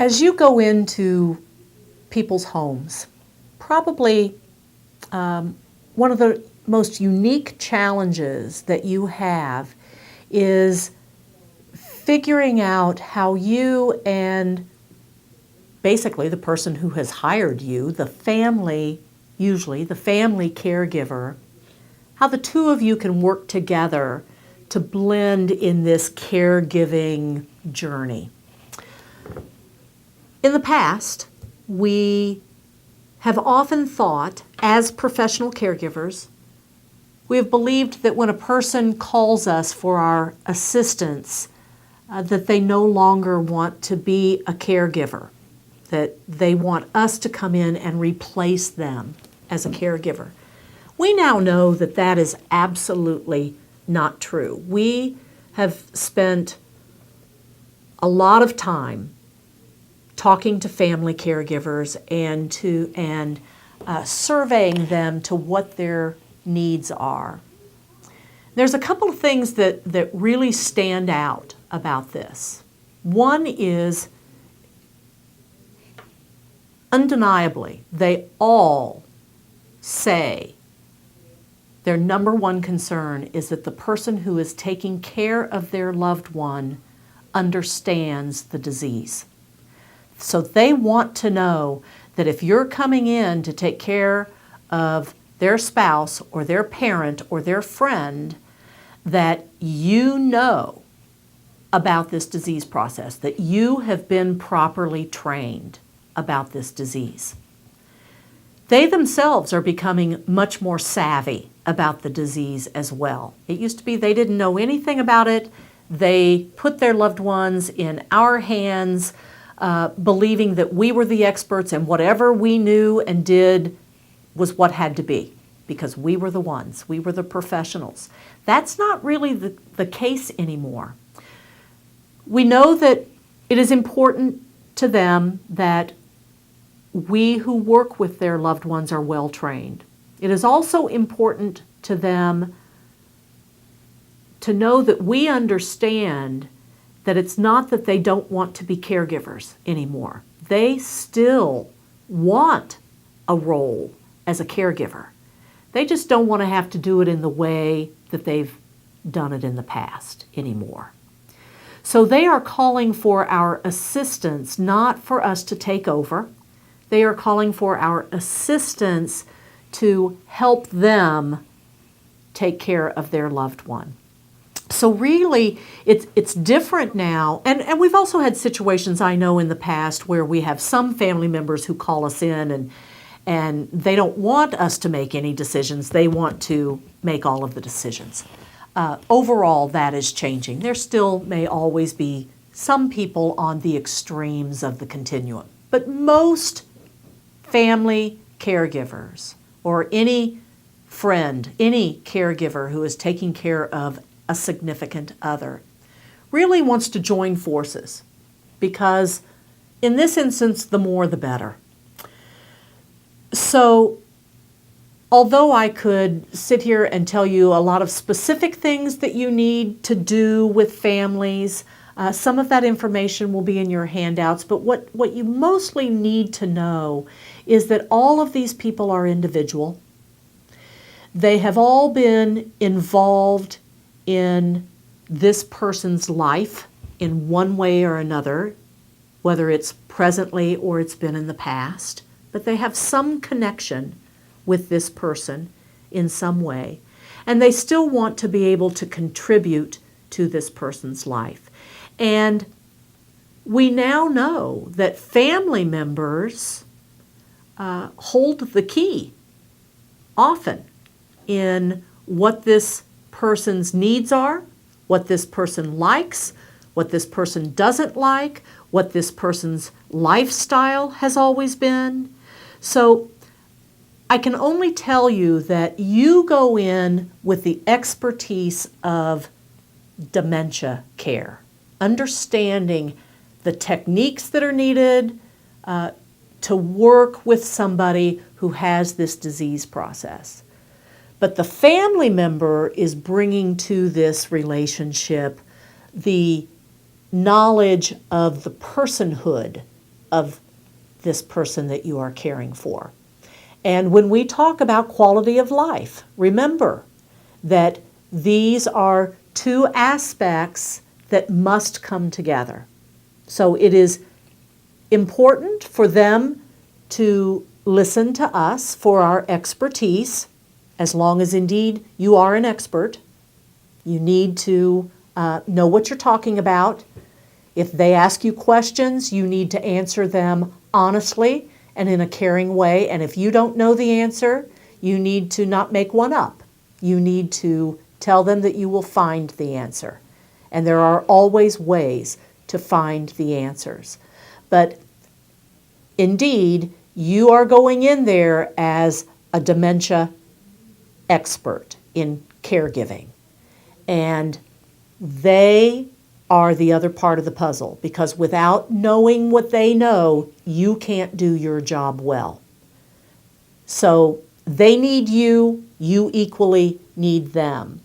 As you go into people's homes, probably one of the most unique challenges that you have is figuring out how you and basically the person who has hired you, the family, usually the family caregiver, how the two of you can work together to blend in this caregiving journey. In the past, we have often thought, as professional caregivers, we have believed that when a person calls us for our assistance, that they no longer want to be a caregiver, that they want us to come in and replace them as a caregiver. We now know that that is absolutely not true. We have spent a lot of time talking to family caregivers and surveying them to what their needs are. There's a couple of things that really stand out about this. One is, undeniably, they all say their number one concern is that the person who is taking care of their loved one understands the disease. So they want to know that if you're coming in to take care of their spouse or their parent or their friend, that you know about this disease process, that you have been properly trained about this disease. They themselves are becoming much more savvy about the disease as well. It used to be they didn't know anything about it. They put their loved ones in our hands, believing that we were the experts and whatever we knew and did was what had to be, because we were the ones, we were the professionals. That's not really the case anymore. We know that it is important to them that we who work with their loved ones are well trained. It is also important to them to know that we understand that it's not that they don't want to be caregivers anymore. They still want a role as a caregiver. They just don't want to have to do it in the way that they've done it in the past anymore. So they are calling for our assistance, not for us to take over. They are calling for our assistance to help them take care of their loved one. So really, it's different now. And we've also had situations, I know, in the past where we have some family members who call us in and they don't want us to make any decisions. They want to make all of the decisions. Overall, that is changing. There still may always be some people on the extremes of the continuum. But most family caregivers or any friend, any caregiver who is taking care of a significant other, really wants to join forces, because in this instance, the more the better. So although I could sit here and tell you a lot of specific things that you need to do with families, some of that information will be in your handouts, but what you mostly need to know is that all of these people are individual. They have all been involved in this person's life in one way or another, whether it's presently or it's been in the past, but they have some connection with this person in some way, and they still want to be able to contribute to this person's life. And we now know that family members hold the key often in what this person's needs are, what this person likes, what this person doesn't like, what this person's lifestyle has always been. So I can only tell you that you go in with the expertise of dementia care, understanding the techniques that are needed to work with somebody who has this disease process. But the family member is bringing to this relationship the knowledge of the personhood of this person that you are caring for. And when we talk about quality of life, remember that these are two aspects that must come together. So it is important for them to listen to us for our expertise, as long as indeed you are an expert. You need to know what you're talking about. If they ask you questions, you need to answer them honestly and in a caring way. And if you don't know the answer, you need to not make one up. You need to tell them that you will find the answer. And there are always ways to find the answers. But indeed, you are going in there as a dementia expert in caregiving. And they are the other part of the puzzle, because without knowing what they know, you can't do your job well. So they need you, you equally need them.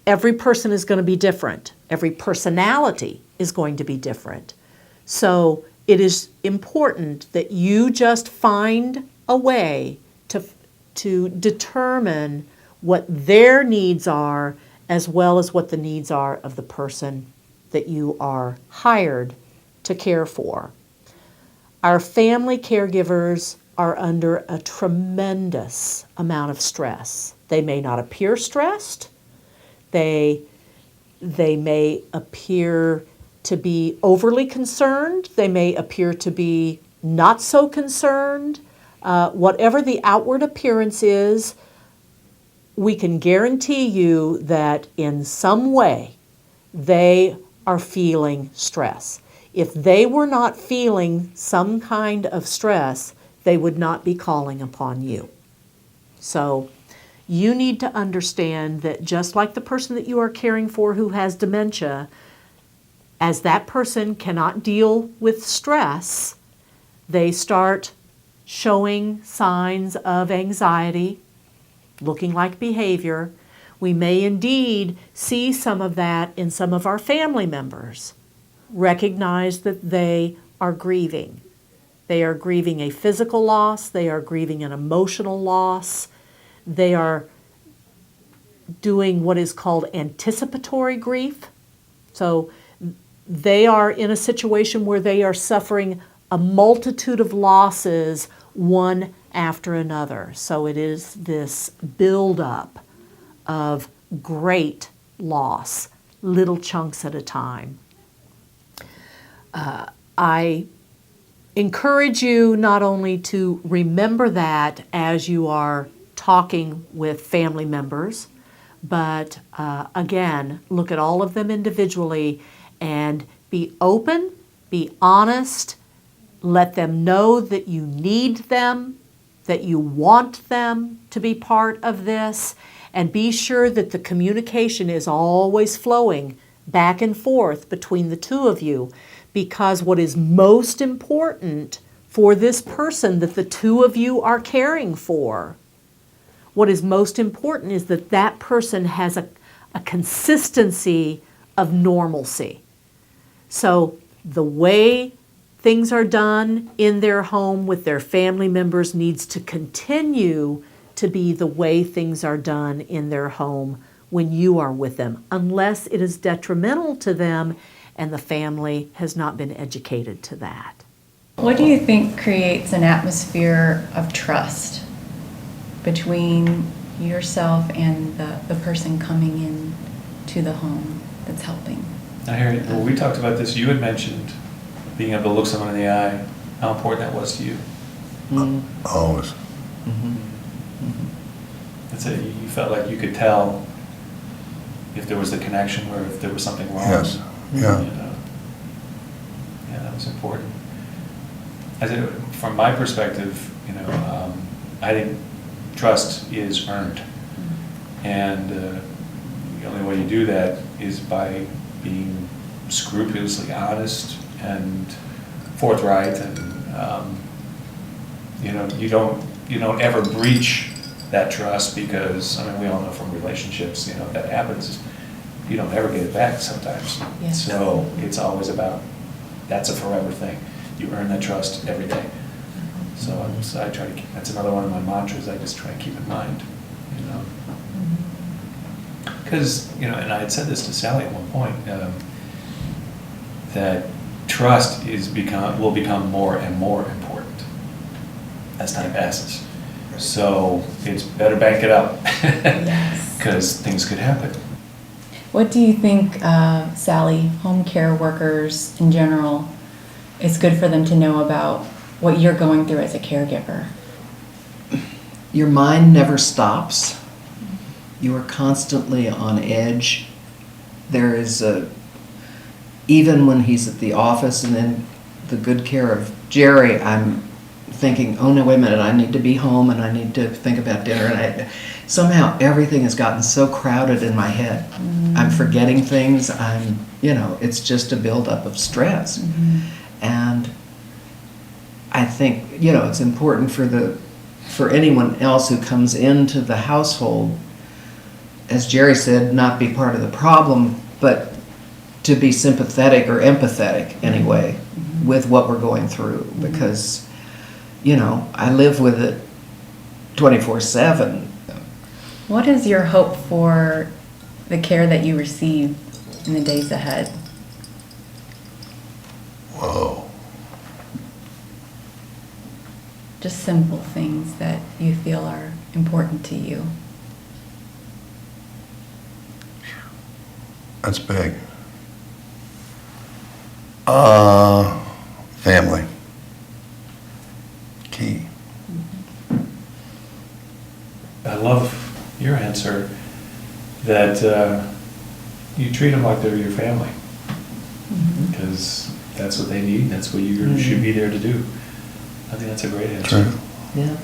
Every person is going to be different. Every personality is going to be different. So it is important that you just find a way to determine what their needs are, as well as what the needs are of the person that you are hired to care for. Our family caregivers are under a tremendous amount of stress. They may not appear stressed. They may appear to be overly concerned. They may appear to be not so concerned. Whatever the outward appearance is, we can guarantee you that in some way they are feeling stress. If they were not feeling some kind of stress, they would not be calling upon you. So you need to understand that just like the person that you are caring for who has dementia, as that person cannot deal with stress, they start showing signs of anxiety, looking like behavior. We may indeed see some of that in some of our family members. Recognize that they are grieving. They are grieving a physical loss. They are grieving an emotional loss. They are doing what is called anticipatory grief. So they are in a situation where they are suffering a multitude of losses, one after another. So it is this buildup of great loss, little chunks at a time. I encourage you not only to remember that as you are talking with family members, but again, look at all of them individually and be open, be honest, let them know that you need them, that you want them to be part of this, and be sure that the communication is always flowing back and forth between the two of you, because what is most important for this person that the two of you are caring for, what is most important is that that person has a consistency of normalcy. So the way things are done in their home with their family members needs to continue to be the way things are done in their home when you are with them, unless it is detrimental to them and the family has not been educated to that. What do you think creates an atmosphere of trust between yourself and the person coming in to the home that's helping? I hear it. Well, we talked about this. You had mentioned being able to look someone in the eye, how important that was to you. Always. That's it. You felt like you could tell if there was a connection or if there was something wrong. Yes. Yeah. You know? Yeah, that was important. From my perspective, I think trust is earned, and the only way you do that is by being scrupulously honest and forthright, and you don't ever breach that trust, because we all know from relationships, if that happens, you don't ever get it back sometimes. Yeah. So it's always about, that's a forever thing. You earn that trust every day. So I try to keep, that's another one of my mantras I just try to keep in mind, you know. Because, you know, and I had said this to Sally at one point, that trust will become more and more important as time passes. So it's better bank it up. Yes. Because things could happen. What do you think, Sally, home care workers in general, it's good for them to know about what you're going through as a caregiver? Your mind never stops. You are constantly on edge. There is even when he's at the office and in the good care of Jerry, I'm thinking, oh no, wait a minute, I need to be home and I need to think about dinner. And somehow everything has gotten so crowded in my head. I'm forgetting things. It's just a buildup of stress. And I think, it's important for anyone else who comes into the household, as Jerry said, not be part of the problem, but to be sympathetic or empathetic anyway with what we're going through. Because, I live with it 24/7. What is your hope for the care that you receive in the days ahead? Whoa. Just simple things that you feel are important to you. That's big. Family. Key. I love your answer that you treat them like they're your family. Because that's what they need, that's what you should be there to do. I think that's a great answer. True. Yeah.